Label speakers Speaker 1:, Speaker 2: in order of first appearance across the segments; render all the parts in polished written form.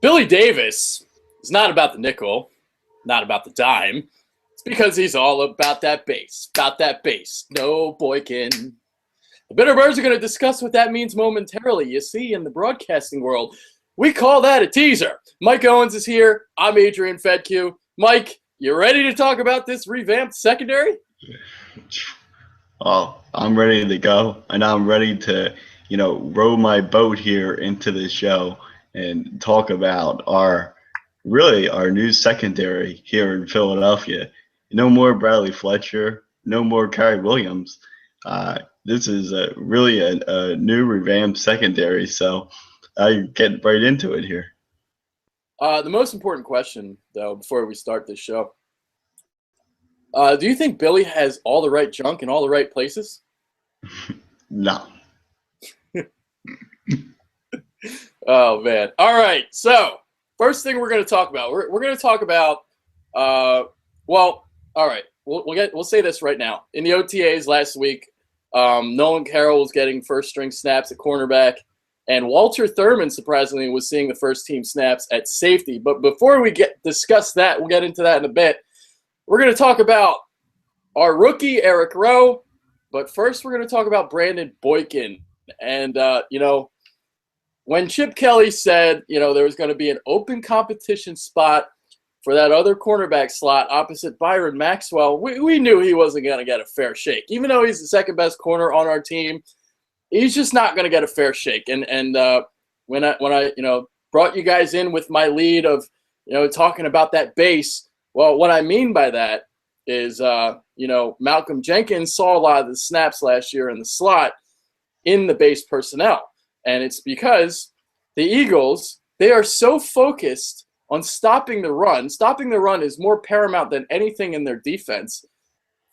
Speaker 1: Billy Davis is not about the nickel, not about the dime. It's because he's all about that bass, No Boykin. The Bitterbirds are going to discuss what that means momentarily. You see, in the broadcasting world, we call that a teaser. Mike Owens is here. I'm Adrian Fedque. Mike, you ready to talk about this revamped secondary?
Speaker 2: Oh, I'm ready to go, and I'm ready to, row my boat here into the show and talk about our new secondary here in Philadelphia. No more Bradley Fletcher, no more Kyrie Williams. This is really a new revamped secondary, so I get right into it here.
Speaker 1: The most important question, though, before we start this show, do you think Billy has all the right junk in all the right places?
Speaker 2: No.
Speaker 1: Oh, man. All right. So, first thing we're going to talk about, we're going to talk about, all right. We'll say this right now. In the OTAs last week, Nolan Carroll was getting first-string snaps at cornerback, and Walter Thurmond, surprisingly, was seeing the first-team snaps at safety. But before we discuss that, we'll get into that in a bit. We're going to talk about our rookie, Eric Rowe, but first we're going to talk about Brandon Boykin. And, when Chip Kelly said, there was going to be an open competition spot for that other cornerback slot opposite Byron Maxwell, we knew he wasn't going to get a fair shake. Even though he's the second best corner on our team, he's just not going to get a fair shake. And when I brought you guys in with my lead of, talking about that base, well, what I mean by that is, Malcolm Jenkins saw a lot of the snaps last year in the slot in the base personnel. And it's because the Eagles, they are so focused on stopping the run. Stopping the run is more paramount than anything in their defense.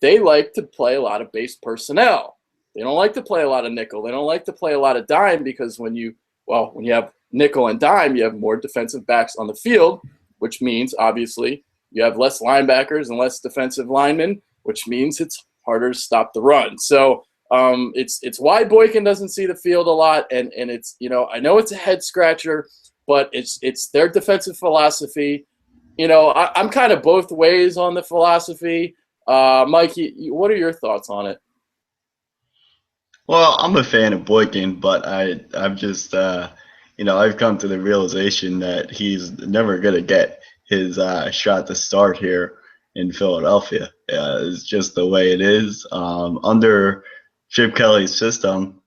Speaker 1: They like to play a lot of base personnel. They don't like to play a lot of nickel. They don't like to play a lot of dime because when you have nickel and dime, you have more defensive backs on the field, which means, obviously, you have less linebackers and less defensive linemen, which means it's harder to stop the run. So it's why Boykin doesn't see the field a lot, and it's I know it's a head scratcher, but it's their defensive philosophy. I'm kind of both ways on the philosophy. Mike, what are your thoughts on it?
Speaker 2: Well, I'm a fan of Boykin, but I've just I've come to the realization that he's never gonna get his shot to start here in Philadelphia. It's just the way it is. Under Chip Kelly's system,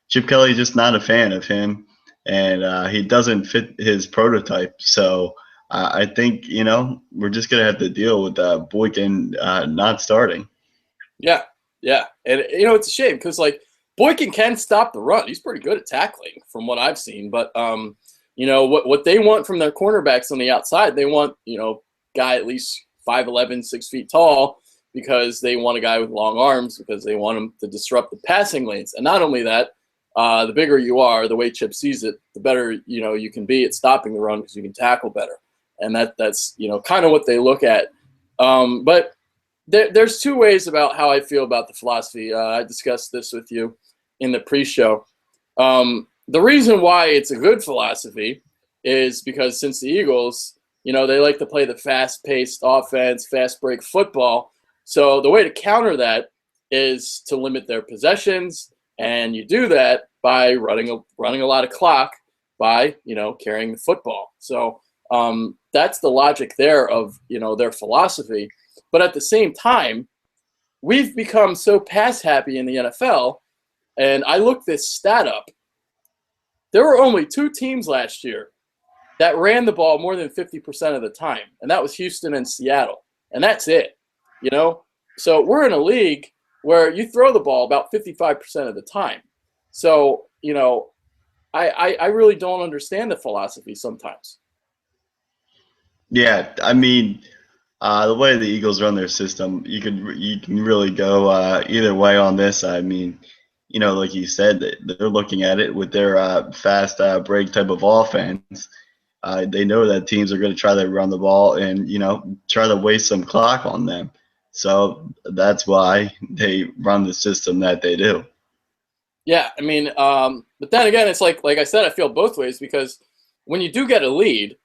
Speaker 2: Chip Kelly's just not a fan of him, and he doesn't fit his prototype. So I think we're just gonna have to deal with Boykin not starting.
Speaker 1: Yeah, and it's a shame because Boykin can stop the run. He's pretty good at tackling from what I've seen, but what they want from their cornerbacks on the outside, they want guy at least 5'11", 6 feet tall, because they want a guy with long arms, because they want him to disrupt the passing lanes. And not only that, the bigger you are, the way Chip sees it, the better you can be at stopping the run because you can tackle better. And that's kind of what they look at. But there's two ways about how I feel about the philosophy. I discussed this with you in the pre-show. The reason why it's a good philosophy is because since the Eagles, they like to play the fast-paced offense, fast-break football. So the way to counter that is to limit their possessions, and you do that by running a lot of clock by carrying the football. So that's the logic there of their philosophy. But at the same time, we've become so pass-happy in the NFL, and I looked this stat up. There were only 2 teams last year that ran the ball more than 50% of the time, and that was Houston and Seattle. And that's it, So we're in a league where you throw the ball about 55% of the time. So, I really don't understand the philosophy sometimes.
Speaker 2: Yeah, I mean, the way the Eagles run their system, you can really go either way on this. I mean, like you said, they're looking at it with their fast break type of offense. They know that teams are going to try to run the ball and try to waste some clock on them. So that's why they run the system that they do.
Speaker 1: Yeah, I mean, but then again, it's like I said, I feel both ways because when you do get a lead,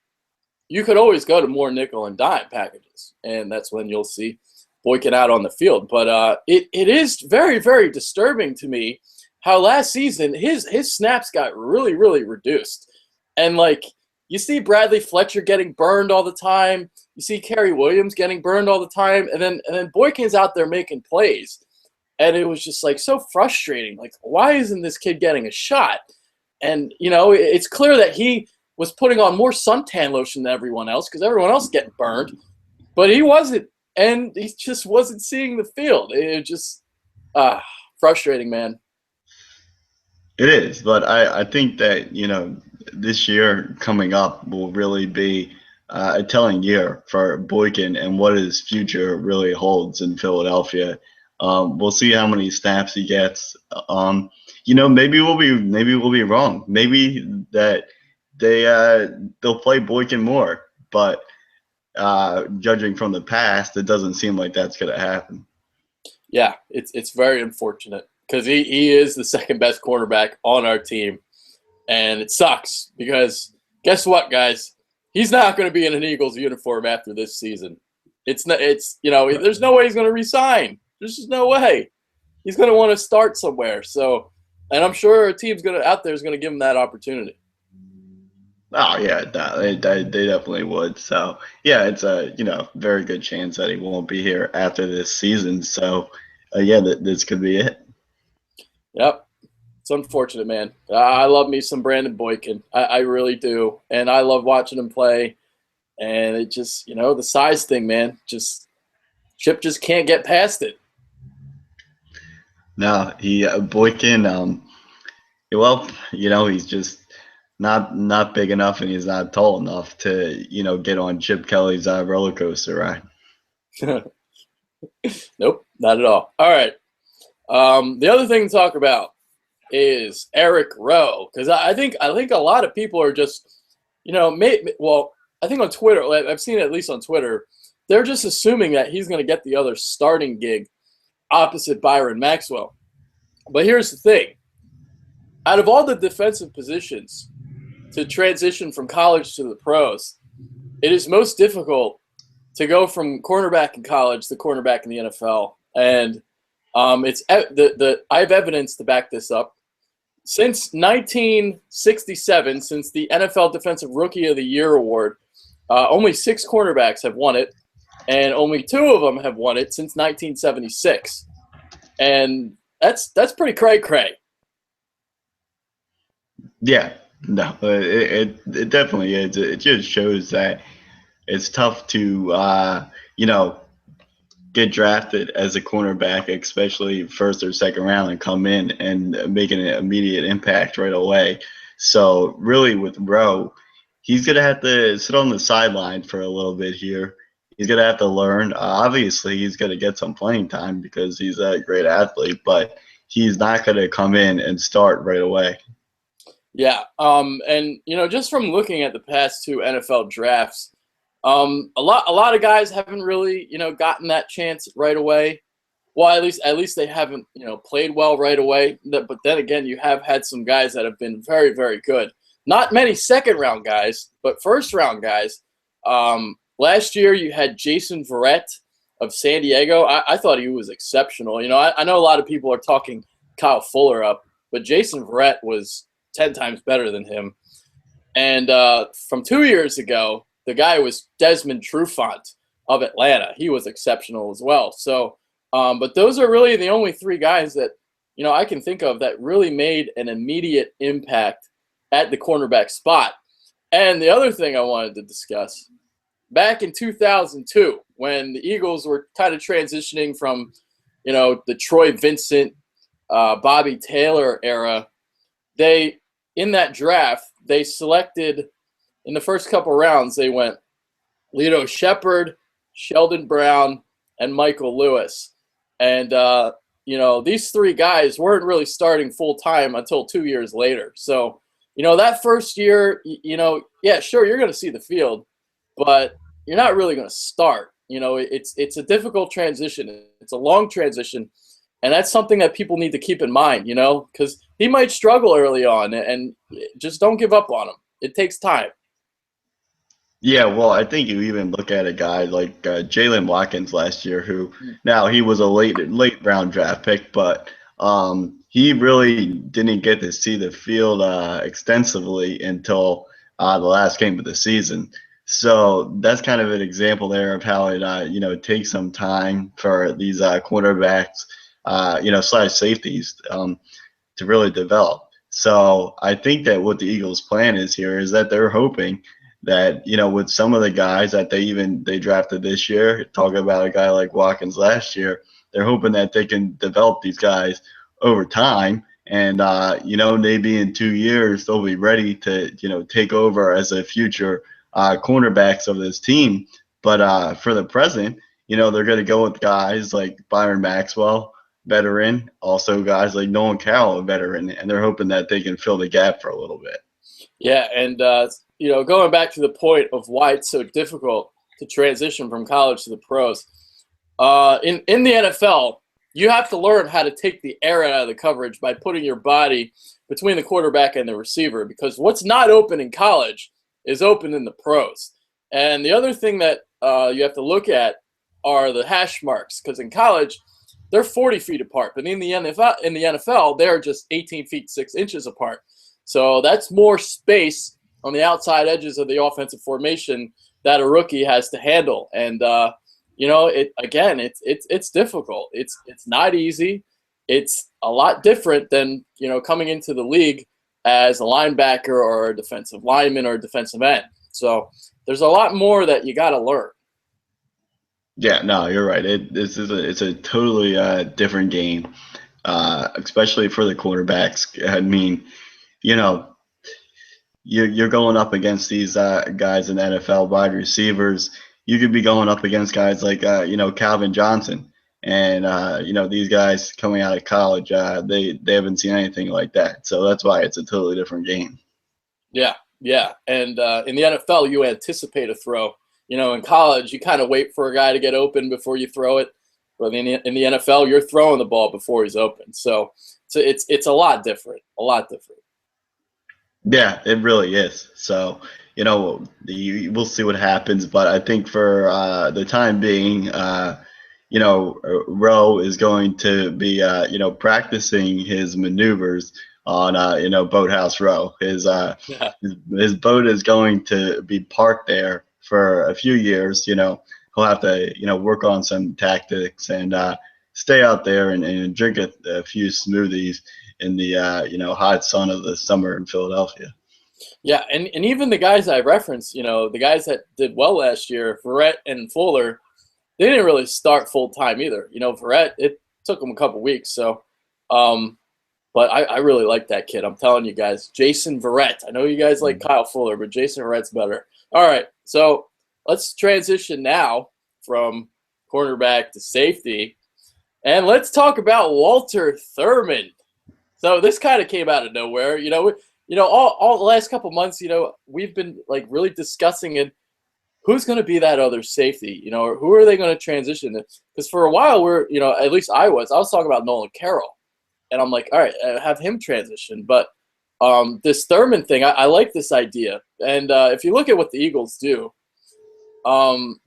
Speaker 1: you could always go to more nickel and dime packages, and that's when you'll see Boykin out on the field. But it is very, very disturbing to me how last season his snaps got really, really reduced. And, like, you see Bradley Fletcher getting burned all the time. You see Kerry Williams getting burned all the time. And then Boykin's out there making plays. And it was just, like, so frustrating. Like, why isn't this kid getting a shot? And, you know, it's clear that he was putting on more suntan lotion than everyone else because everyone else is getting burned. But he wasn't. And he just wasn't seeing the field. It was just frustrating, man.
Speaker 2: It is, but I think that, you know, this year coming up will really be a telling year for Boykin and what his future really holds in Philadelphia. We'll see how many snaps he gets. You know, maybe we'll be wrong. Maybe that they'll play Boykin more, but judging from the past, it doesn't seem like that's going to happen.
Speaker 1: Yeah, it's very unfortunate because he is the second best cornerback on our team, and it sucks because guess what, guys? He's not going to be in an Eagles uniform after this season. There's no way he's going to resign. There's just no way. He's going to want to start somewhere. So, and I'm sure a team's out there is going to give him that opportunity.
Speaker 2: Oh yeah, they definitely would. So yeah, it's a very good chance that he won't be here after this season. So yeah, this could be it.
Speaker 1: Yep, it's unfortunate, man. I love me some Brandon Boykin. I really do, and I love watching him play. And it just, the size thing, man. Chip just can't get past it.
Speaker 2: No, Boykin. Well, he's just not big enough, and he's not tall enough to get on Chip Kelly's roller coaster ride.
Speaker 1: Nope, not at all. All right. The other thing to talk about is Eric Rowe, because I think a lot of people are just, I think on Twitter, I've seen it at least on Twitter, they're just assuming that he's going to get the other starting gig opposite Byron Maxwell. But here's the thing. Out of all the defensive positions to transition from college to the pros, it is most difficult to go from cornerback in college to cornerback in the NFL. And I have evidence to back this up. Since 1967, since the NFL Defensive Rookie of the Year award, only 6 cornerbacks have won it, and only 2 of them have won it since 1976. And that's pretty cray-cray.
Speaker 2: Yeah, no, it definitely is. It just shows that it's tough to get drafted as a cornerback, especially first or second round, and come in and make an immediate impact right away. So really with Rowe, he's going to have to sit on the sideline for a little bit here. He's going to have to learn. Obviously, he's going to get some playing time because he's a great athlete, but he's not going to come in and start right away.
Speaker 1: Yeah, and just from looking at the past 2 NFL drafts, a lot of guys haven't really gotten that chance right away. Well, at least they haven't played well right away. But then again, you have had some guys that have been very, very good. Not many second round guys, but first round guys. Last year you had Jason Verrett of San Diego. I thought he was exceptional. I know a lot of people are talking Kyle Fuller up, but Jason Verrett was 10 times better than him. And from 2 years ago, the guy was Desmond Trufant of Atlanta. He was exceptional as well. So, but those are really the only 3 guys that, I can think of that really made an immediate impact at the cornerback spot. And the other thing I wanted to discuss, back in 2002, when the Eagles were kind of transitioning from, the Troy Vincent, Bobby Taylor era, in that draft, they selected, in the first couple rounds, they went Lito Shepherd, Sheldon Brown, and Michael Lewis. And, these 3 guys weren't really starting full-time until 2 years later. So, that first year, yeah, sure, you're going to see the field, but you're not really going to start. It's a difficult transition. It's a long transition. And that's something that people need to keep in mind, because he might struggle early on, and just don't give up on him. It takes time.
Speaker 2: Yeah, well, I think you even look at a guy like Jalen Watkins last year, who now he was a late round draft pick, but he really didn't get to see the field extensively until the last game of the season. So that's kind of an example there of how it takes some time for these cornerbacks, slash safeties to really develop. So I think that what the Eagles' plan is here is that they're hoping that with some of the guys that they drafted this year, talking about a guy like Watkins last year, they're hoping that they can develop these guys over time, and maybe in 2 years they'll be ready to take over as a future cornerbacks of this team. But for the present, they're going to go with guys like Byron Maxwell, veteran, also guys like Nolan, Carroll, a veteran, and they're hoping that they can fill the gap for a little bit.
Speaker 1: Yeah, and going back to the point of why it's so difficult to transition from college to the pros, in the NFL, you have to learn how to take the air out of the coverage by putting your body between the quarterback and the receiver, because what's not open in college is open in the pros. And the other thing that you have to look at are the hash marks, because in college they're 40 feet apart, but in the NFL they're just 18 feet 6 inches apart. So that's more space on the outside edges of the offensive formation that a rookie has to handle. And it's difficult. It's not easy. It's a lot different than coming into the league as a linebacker or a defensive lineman or a defensive end. So there's a lot more that you got to learn.
Speaker 2: Yeah, no, you're right. It's a totally different game, especially for the quarterbacks. I mean, you know, you're going up against these guys in the NFL, wide receivers. You could be going up against guys like Calvin Johnson, and these guys coming out of college, they haven't seen anything like that. So that's why it's a totally different game.
Speaker 1: Yeah, and in the NFL, you anticipate a throw. In college, you kind of wait for a guy to get open before you throw it. But in the NFL, you're throwing the ball before he's open. So it's a lot different. A lot different.
Speaker 2: Yeah, it really is. So, we'll see what happens. But I think for the time being, Rowe is going to be, practicing his maneuvers on, Boathouse Row.
Speaker 1: Yeah.
Speaker 2: His boat is going to be parked there for a few years. He'll have to, work on some tactics and stay out there and drink a few smoothies in the hot sun of the summer in Philadelphia.
Speaker 1: Yeah, and even the guys I referenced, the guys that did well last year, Verrett and Fuller, they didn't really start full time either. Verrett, it took him a couple weeks. So, but I really like that kid. I'm telling you guys, Jason Verrett. I know you guys like Kyle Fuller, but Jason Verrett's better. All right, so let's transition now from cornerback to safety, and let's talk about Walter Thurmond. So this kind of came out of nowhere. All the last couple months, we've been like really discussing it. Who's going to be that other safety? Or who are they going to transition to? Because for a while at least I was talking about Nolan Carroll, and I'm like, all right, have him transition. But this Thurmond thing, I like this idea. And if you look at what the Eagles do,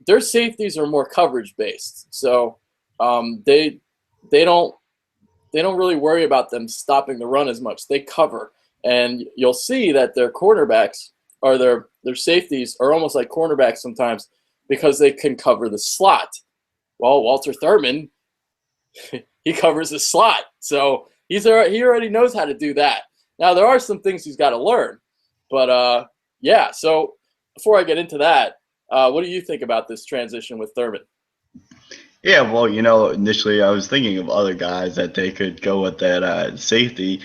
Speaker 1: their safeties are more coverage based. So they don't really worry about them stopping the run as much. They cover. And you'll see that their cornerbacks or their safeties are almost like cornerbacks sometimes because they can cover the slot. Well, Walter Thurmond, he covers the slot. So he already knows how to do that. Now, there are some things he's got to learn. But, yeah, so before I get into that, what do you think about this transition with Thurmond?
Speaker 2: Yeah, well, initially I was thinking of other guys that they could go with that safety.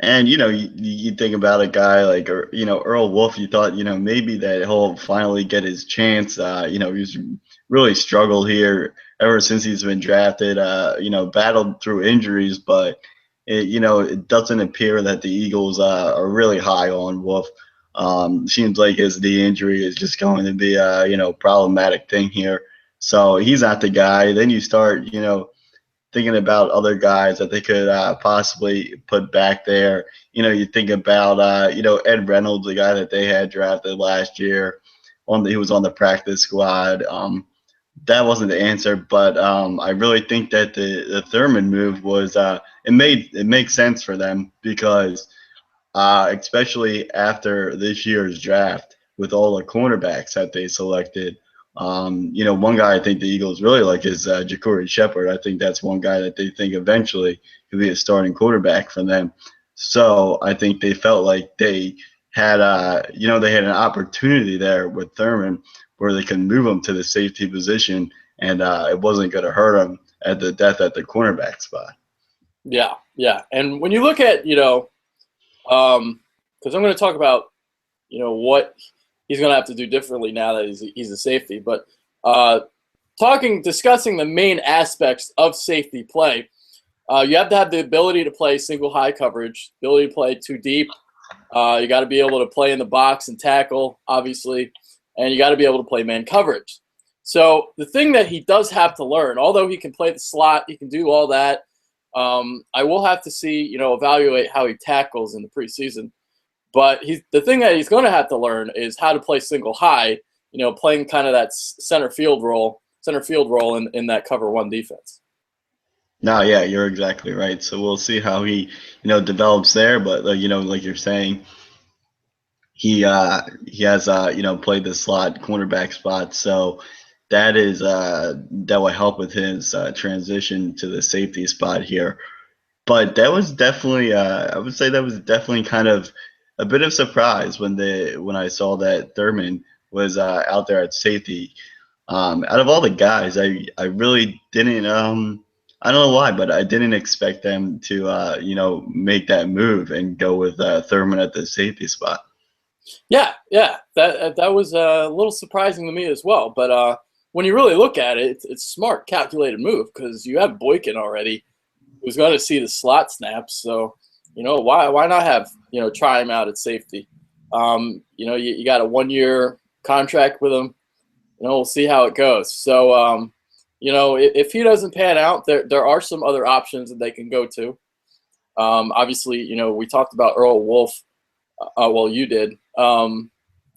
Speaker 2: And you think about a guy like Earl Wolf. You thought maybe that he'll finally get his chance. He's really struggled here ever since he's been drafted. Battled through injuries, but it doesn't appear that the Eagles are really high on Wolf. Seems like his knee injury is just going to be a problematic thing here. So he's not the guy. Then you start thinking about other guys that they could possibly put back there. You think about, Ed Reynolds, the guy that they had drafted last year. he was on the practice squad. That wasn't the answer, but I really think that the Thurmond move was it makes sense for them because especially after this year's draft with all the cornerbacks that they selected. One guy I think the Eagles really like is Ja'Cory Shepherd. I think that's one guy that they think eventually could be a starting quarterback for them. So I think they felt like they had they had an opportunity there with Thurmond where they could move him to the safety position, and it wasn't going to hurt him at the cornerback spot.
Speaker 1: Yeah, yeah. And when you look at, because I'm going to talk about, what he's going to have to do differently now that he's a safety. But discussing the main aspects of safety play, you have to have the ability to play single high coverage, ability to play too deep. You got to be able to play in the box and tackle, obviously, and you got to be able to play man coverage. So the thing that he does have to learn, although he can play the slot, he can do all that. I will have to see, evaluate how he tackles in the preseason. But the thing that he's going to have to learn is how to play single high, playing kind of that center field role in that cover one defense.
Speaker 2: No, yeah, you're exactly right. So we'll see how he, develops there. But like you're saying, he has played the slot cornerback spot, so that will help with his transition to the safety spot here. But that was definitely I would say that was definitely kind of a bit of surprise when I saw that Thurmond was out there at safety. Out of all the guys, I really didn't I don't know why, but I didn't expect them to make that move and go with Thurmond at the safety spot.
Speaker 1: Yeah, that was a little surprising to me as well. But when you really look at it, it's a smart, calculated move because you have Boykin already, who's going to see the slot snaps. So, why not have try him out at safety? You got a 1-year contract with him. We'll see how it goes. So, if he doesn't pan out, there are some other options that they can go to. Obviously, we talked about Earl Wolf. Well, you did.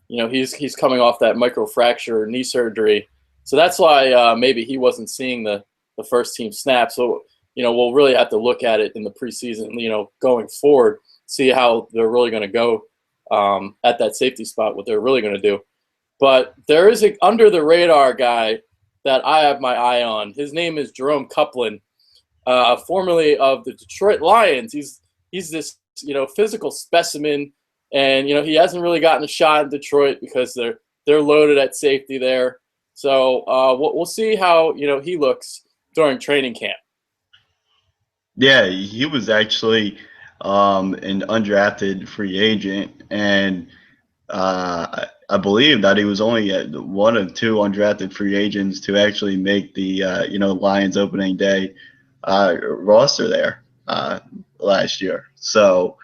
Speaker 1: He's coming off that microfracture knee surgery, so that's why maybe he wasn't seeing the first team snap. So we'll really have to look at it in the preseason. Going forward, see how they're really going to go at that safety spot. What they're really going to do. But there is an under the radar guy that I have my eye on. His name is Jerome Copeland, formerly of the Detroit Lions. He's this physical specimen. And he hasn't really gotten a shot in Detroit because they're loaded at safety there. So we'll see how he looks during training camp.
Speaker 2: Yeah, he was actually an undrafted free agent, and I believe that he was only one of two undrafted free agents to actually make the Lions opening day roster there last year. So.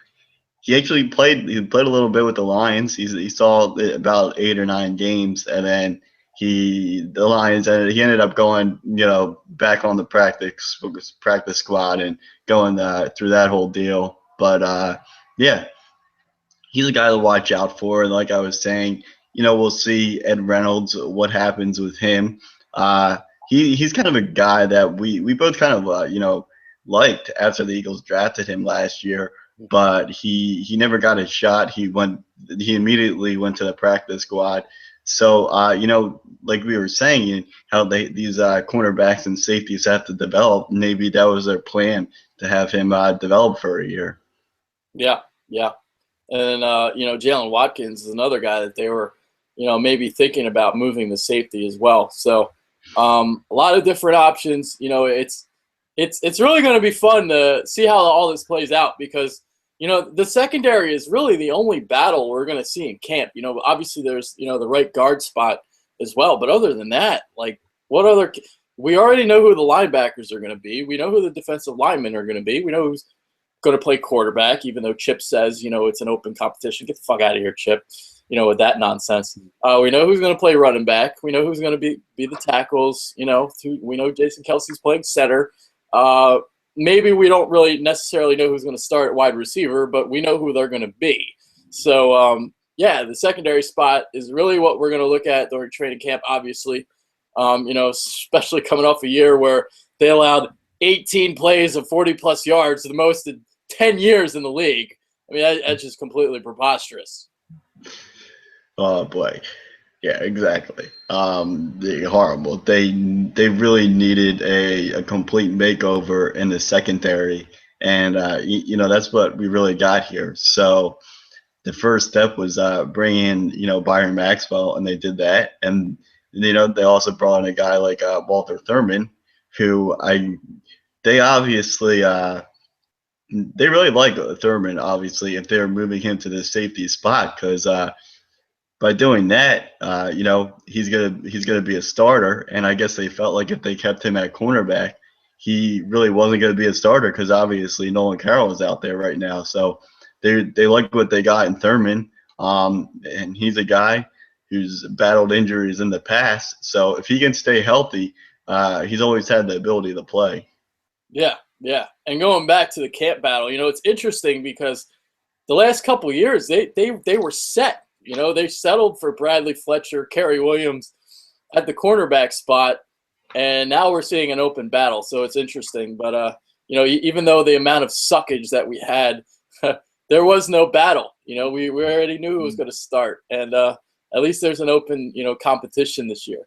Speaker 2: He actually played. He played a little bit with the Lions. He saw about 8 or 9 games, and then he ended up going back on the practice squad and going through that whole deal. But yeah, he's a guy to watch out for. And like I was saying, we'll see Ed Reynolds, what happens with him. He's kind of a guy that we both kind of liked after the Eagles drafted him last year. But he never got his shot. He immediately went to the practice squad. So like we were saying, how these cornerbacks and safeties have to develop. Maybe that was their plan to have him develop for a year.
Speaker 1: Yeah. And Jalen Watkins is another guy that they were maybe thinking about moving the safety as well. So a lot of different options. It's really going to be fun to see how all this plays out because, the secondary is really the only battle we're going to see in camp. Obviously there's, the right guard spot as well. But other than that, we already know who the linebackers are going to be. We know who the defensive linemen are going to be. We know who's going to play quarterback, even though Chip says, it's an open competition. Get the fuck out of here, Chip, with that nonsense. We know who's going to play running back. We know who's going to be the tackles. We know Jason Kelsey's playing center. Maybe we don't really necessarily know who's going to start at wide receiver, but we know who they're going to be. So, Yeah, the secondary spot is really what we're going to look at during training camp, obviously. Especially coming off a year where they allowed 18 plays of 40-plus yards, the most in 10 years in the league. I mean, that's just completely preposterous.
Speaker 2: Oh boy. Yeah, exactly. Horrible. They really needed a complete makeover in the secondary, and that's what we really got here. So the first step was bringing Byron Maxwell, and they did that, and they also brought in a guy like Walter Thurmond, who they obviously they really like Thurmond, obviously, if they're moving him to the safety spot, because by doing that, he's gonna be a starter, and I guess they felt like if they kept him at cornerback, he really wasn't gonna be a starter because obviously Nolan Carroll is out there right now. So they like what they got in Thurmond, and he's a guy who's battled injuries in the past. So if he can stay healthy, he's always had the ability to play.
Speaker 1: Yeah, yeah. And going back to the camp battle, it's interesting because the last couple of years they were set. They settled for Bradley Fletcher, Kerry Williams at the cornerback spot, and now we're seeing an open battle. So it's interesting. But even though the amount of suckage that we had, there was no battle. We already knew it was going to start, and at least there's an open competition this year.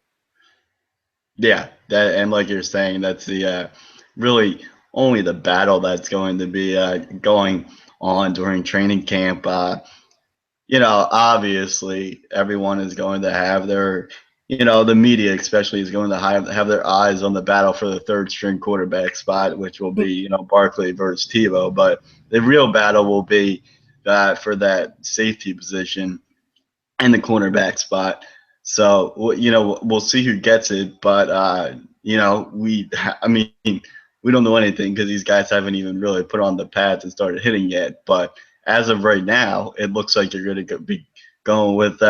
Speaker 2: Yeah, and like you're saying, that's the really only the battle that's going to be going on during training camp. Obviously everyone is going to have their, the media especially is going to have their eyes on the battle for the third string quarterback spot, which will be, Barkley versus Tebow. But the real battle will be for that safety position and the cornerback spot. So, we'll see who gets it. But, we don't know anything because these guys haven't even really put on the pads and started hitting yet. But as of right now, it looks like you're going to be going with,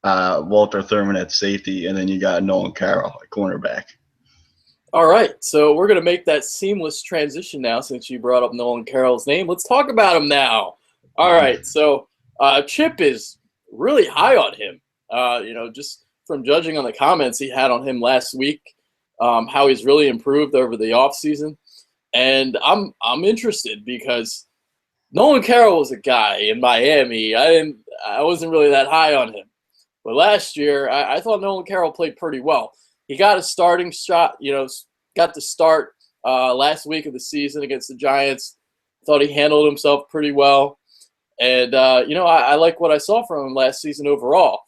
Speaker 2: Walter Thurmond at safety, and then you got Nolan Carroll at cornerback.
Speaker 1: All right, so we're going to make that seamless transition now since you brought up Nolan Carroll's name. Let's talk about him now. All right, so Chip is really high on him, just from judging on the comments he had on him last week, how he's really improved over the offseason. And I'm interested because Nolan Carroll was a guy in Miami. I wasn't really that high on him. But last year, I thought Nolan Carroll played pretty well. He got a starting shot, got to start last week of the season against the Giants. Thought he handled himself pretty well. And, I like what I saw from him last season overall.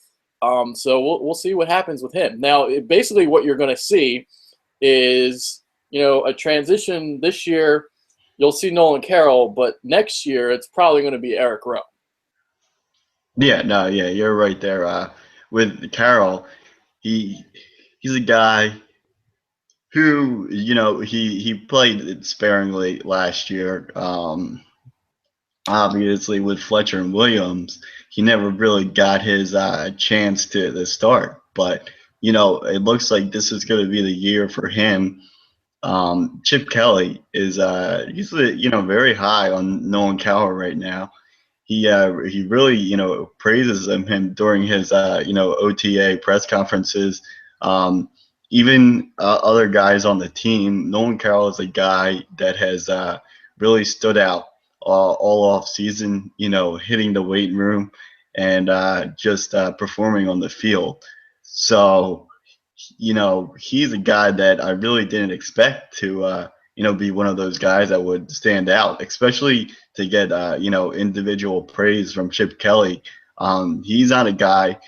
Speaker 1: So we'll see what happens with him. Now, basically what you're going to see is, a transition this year. You'll see Nolan Carroll, but next year it's probably going to be Eric Rowe.
Speaker 2: Yeah, no, yeah, you're right there. With Carroll, he's a guy who, he played sparingly last year. Obviously, with Fletcher and Williams, he never really got his chance to start. But, it looks like this is going to be the year for him. Chip Kelly is he's very high on Nolan Carroll right now. He really praises him during his OTA press conferences. Even other guys on the team, Nolan Carroll is a guy that has really stood out all off season. Hitting the weight room and just performing on the field. So he's a guy that I really didn't expect to be one of those guys that would stand out, especially to get individual praise from Chip Kelly. Chip Kelly's not a guy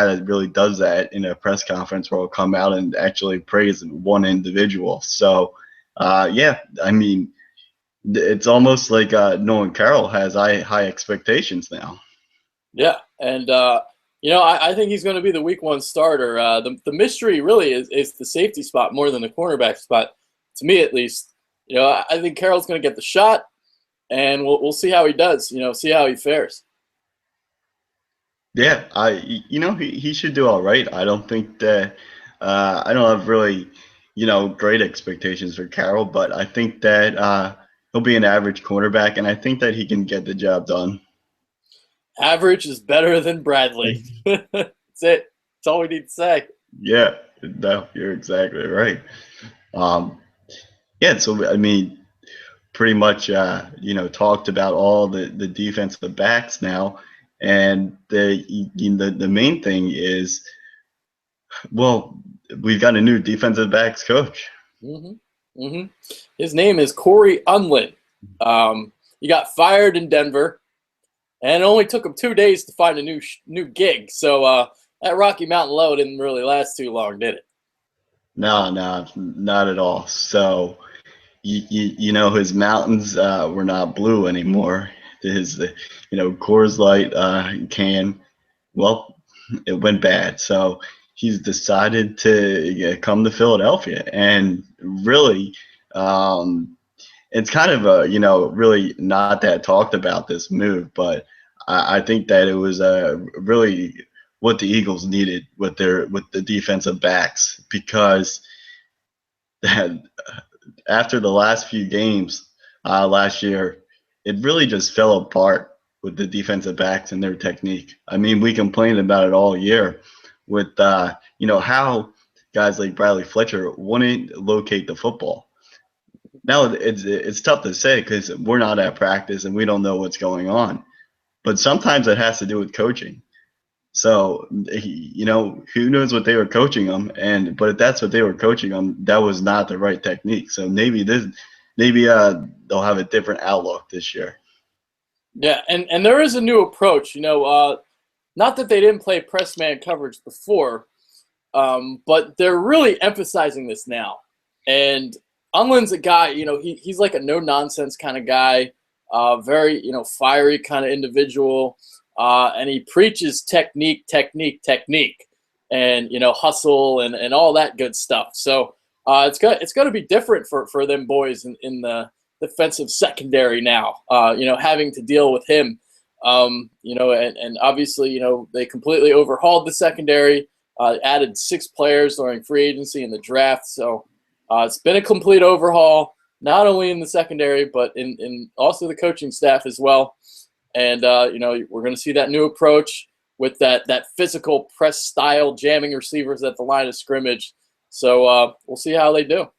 Speaker 2: that really does that in a press conference where he'll come out and actually praise one individual. So it's almost like Nolan Carroll has high expectations now.
Speaker 1: Yeah, and I think he's going to be the week one starter. The mystery really is the safety spot more than the cornerback spot, to me at least. I think Carroll's going to get the shot, and we'll see how he does. See how he fares.
Speaker 2: Yeah, he should do all right. I don't think that I don't have really great expectations for Carroll, but I think that he'll be an average cornerback, and I think that he can get the job done.
Speaker 1: Average is better than Bradley. That's it. That's all we need to say.
Speaker 2: Yeah, no, you're exactly right. Um, yeah, so I mean, pretty much, talked about all the defensive backs now, and the main thing is, well, we've got a new defensive backs coach.
Speaker 1: hmm hmm His name is Corey Unlin. He got fired in Denver, and it only took him 2 days to find a new gig. So that Rocky Mountain low didn't really last too long, did it?
Speaker 2: No, no, not at all. So, his mountains were not blue anymore. His, Coors Light can, well, it went bad. So he's decided to come to Philadelphia, and really, it's kind of a really not that talked about this move, but I think that it was really what the Eagles needed with the defensive backs, because that after the last few games last year, it really just fell apart with the defensive backs and their technique. I mean, we complained about it all year with how guys like Bradley Fletcher wouldn't locate the football. Now it's tough to say because we're not at practice and we don't know what's going on. But sometimes it has to do with coaching. So who knows what they were coaching them, but if that's what they were coaching them, that was not the right technique. So maybe they'll have a different outlook this year.
Speaker 1: Yeah, and there is a new approach. Not that they didn't play press man coverage before, but they're really emphasizing this now. And Unlin's a guy, he's like a no-nonsense kind of guy, very, fiery kind of individual, and he preaches technique, and, hustle and all that good stuff. So it's going to be different for them boys in the defensive secondary now, having to deal with him. And obviously, they completely overhauled the secondary, added 6 players during free agency and the draft. So it's been a complete overhaul, not only in the secondary, but in also the coaching staff as well. And, we're going to see that new approach with that physical press style, jamming receivers at the line of scrimmage. So we'll see how they do.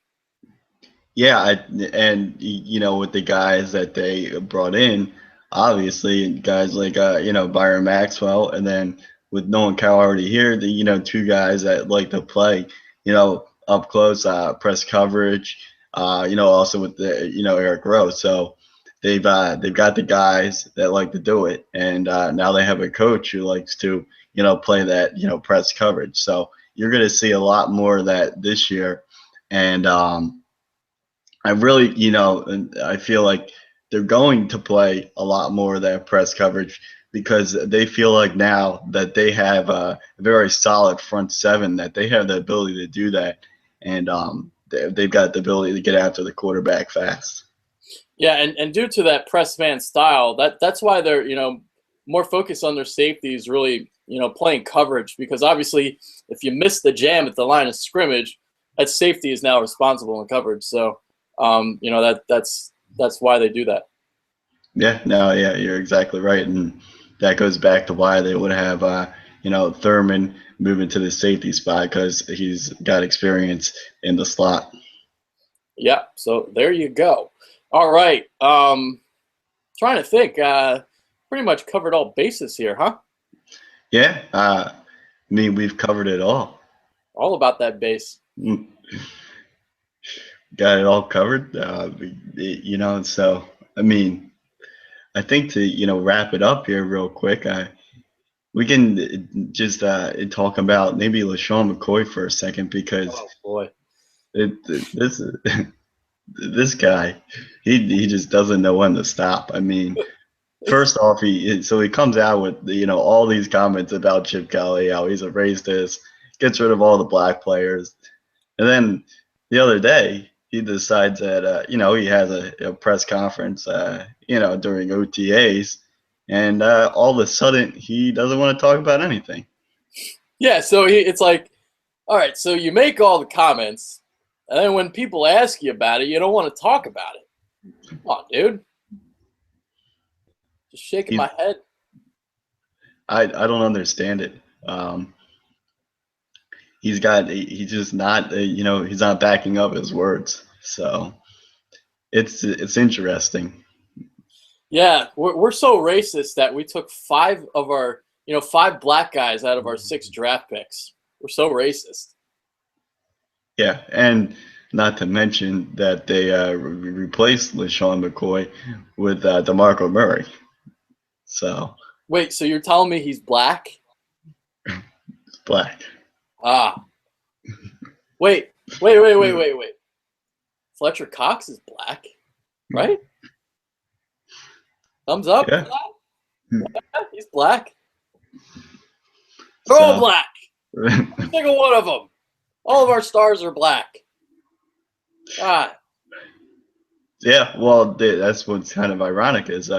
Speaker 2: Yeah, and with the guys that they brought in, obviously guys like Byron Maxwell, and then with Nolan Carroll already here, the 2 guys that like to play, up close press coverage, also with the Eric Rowe. So they've got the guys that like to do it, and now they have a coach who likes to play that press coverage. So you're going to see a lot more of that this year, and I really, I feel like they're going to play a lot more of that press coverage because they feel like now that they have a very solid front 7, that they have the ability to do that, and they've got the ability to get after the quarterback fast.
Speaker 1: Yeah, and due to that press man style, that's why they're more focused on their safeties, really playing coverage, because obviously if you miss the jam at the line of scrimmage, that safety is now responsible in coverage. So that's why they do that.
Speaker 2: Yeah, no, yeah, you're exactly right, and that goes back to why they would have Thurmond moving to the safety spot, because he's got experience in the slot.
Speaker 1: Yeah, so there you go. All right, trying to think. Pretty much covered all bases here, huh?
Speaker 2: Yeah, I mean, we've covered it all.
Speaker 1: All about that base.
Speaker 2: Got it all covered. So I mean, I think to wrap it up here real quick, we can just talk about maybe LaShawn McCoy for a second, because
Speaker 1: Oh boy,
Speaker 2: this this guy, he just doesn't know when to stop. I mean, first off, he comes out with all these comments about Chip Kelly, how he's a racist, gets rid of all the black players, and then the other day he decides that he has a press conference during OTAs, and all of a sudden he doesn't want to talk about anything.
Speaker 1: yeah. So it's like, all right, so you make all the comments, and then when people ask you about it, you don't want to talk about it. Come on, dude. Just shaking
Speaker 2: He's
Speaker 1: my head.
Speaker 2: I don't understand it. He's just not he's not backing up his words. So it's interesting.
Speaker 1: Yeah, we're so racist that we took five black guys out of our 6 draft picks. We're so racist.
Speaker 2: Yeah, and not to mention that they replaced LaShawn McCoy with DeMarco Murray. So
Speaker 1: Wait, so you're telling me he's black?
Speaker 2: it's black.
Speaker 1: Ah, wait. Fletcher Cox is black, right? Thumbs up for
Speaker 2: Yeah.
Speaker 1: that? Yeah, he's black. They're all
Speaker 2: So
Speaker 1: black. Every single one of them. All of our stars are black. God.
Speaker 2: yeah, well, that's what's kind of ironic is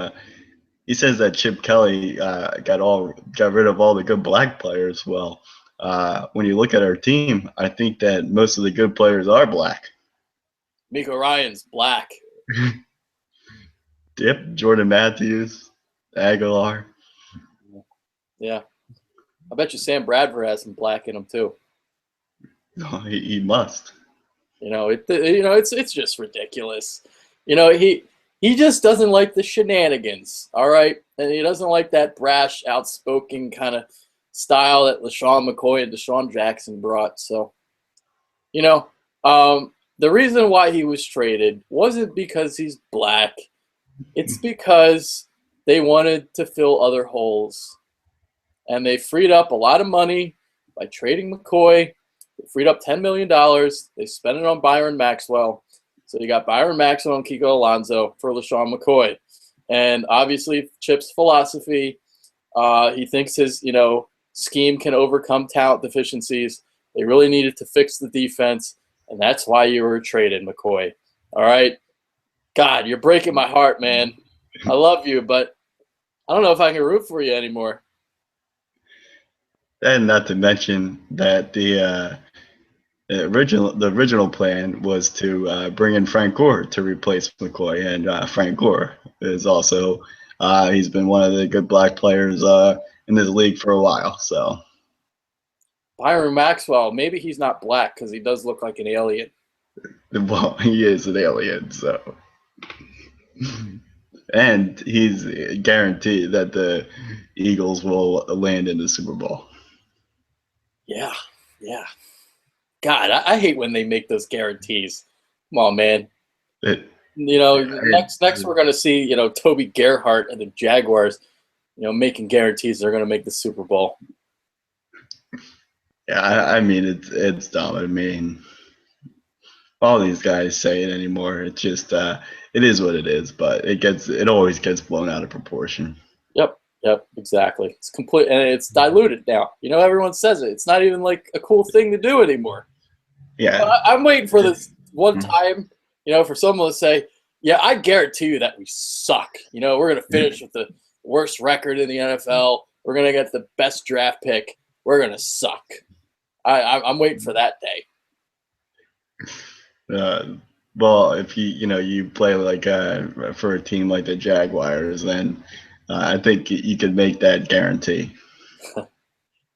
Speaker 2: he says that Chip Kelly got rid of all the good black players. Well, when you look at our team, I think that most of the good players are black.
Speaker 1: Miko Ryan's black.
Speaker 2: Yep, Jordan Matthews, Aguilar.
Speaker 1: Yeah. I bet you Sam Bradford has some black in him too.
Speaker 2: No, he must.
Speaker 1: It's just ridiculous. He just doesn't like the shenanigans, all right? And he doesn't like that brash, outspoken kind of style that LaShawn McCoy and Deshaun Jackson brought. So, the reason why he was traded wasn't because he's black. It's because they wanted to fill other holes. And they freed up a lot of money by trading McCoy. They freed up $10 million. They spent it on Byron Maxwell. So you got Byron Maxwell and Kiko Alonso for LaShawn McCoy. And obviously, Chip's philosophy, he thinks his scheme can overcome talent deficiencies. They really needed to fix the defense, and that's why you were traded, McCoy. All right? God, you're breaking my heart, man. I love you, but I don't know if I can root for you anymore.
Speaker 2: And not to mention that the original plan was to bring in Frank Gore to replace McCoy, and Frank Gore is also he's been one of the good black players in this league for a while. So
Speaker 1: Byron Maxwell, maybe he's not black because he does look like an alien.
Speaker 2: well, he is an alien, so and he's guaranteed that the Eagles will land in the Super Bowl.
Speaker 1: Yeah. God, I hate when they make those guarantees. Come on, man. Next we're gonna see, Toby Gerhart and the Jaguars, making guarantees they're gonna make the Super Bowl.
Speaker 2: Yeah, I mean it's dumb. I mean, all these guys say it anymore. It's just it is what it is, but it always gets blown out of proportion.
Speaker 1: Yep, exactly. It's complete and it's diluted now. Everyone says it. It's not even like a cool thing to do anymore.
Speaker 2: Yeah,
Speaker 1: I'm waiting for this one time, for someone to say, yeah, I guarantee you that we suck. We're going to finish with the worst record in the NFL. We're going to get the best draft pick. We're going to suck. I'm waiting for that day.
Speaker 2: Well, if you play like for a team like the Jaguars, then I think you could make that guarantee.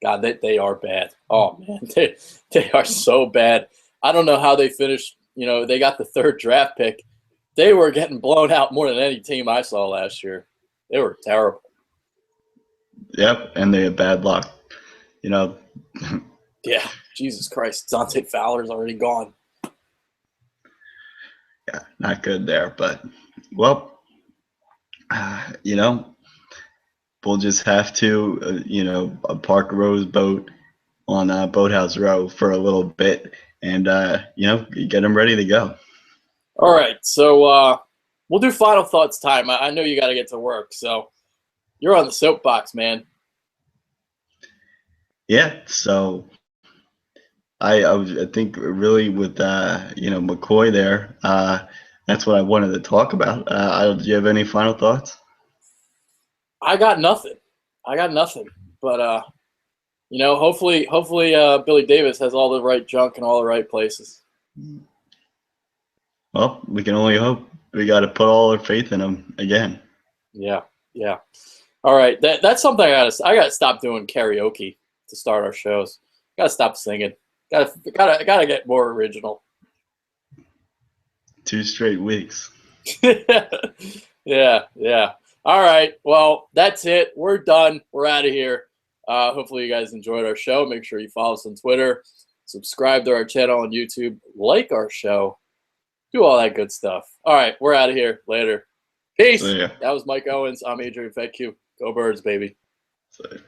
Speaker 1: God, they are bad. Oh man, they are so bad. I don't know how they finished. They got the 3rd draft pick. They were getting blown out more than any team I saw last year. They were terrible.
Speaker 2: Yep, and they have bad luck.
Speaker 1: Yeah, Jesus Christ, Dante Fowler's already gone.
Speaker 2: Yeah, not good there, but well, we'll just have to park Row's boat on Boathouse Row for a little bit, and get them ready to go.
Speaker 1: All right, so we'll do final thoughts time. I know you got to get to work, so you're on the soapbox, man.
Speaker 2: Yeah, so I think really with McCoy there, that's what I wanted to talk about. Do you have any final thoughts?
Speaker 1: I got nothing. But hopefully Billy Davis has all the right junk in all the right places.
Speaker 2: Well, we can only hope. We got to put all our faith in him again.
Speaker 1: Yeah. All right, that's something I gotta stop doing karaoke to start our shows. Gotta stop singing. Gotta get more original.
Speaker 2: 2 straight weeks.
Speaker 1: Yeah. All right. Well, that's it. We're done. We're out of here. Hopefully you guys enjoyed our show. Make sure you follow us on Twitter, subscribe to our channel on YouTube, like our show, do all that good stuff. All right. We're out of here. Later. Peace.
Speaker 2: See ya.
Speaker 1: That was Mike Owens. I'm Adrian Fetcu. Go Birds, baby.
Speaker 2: See ya.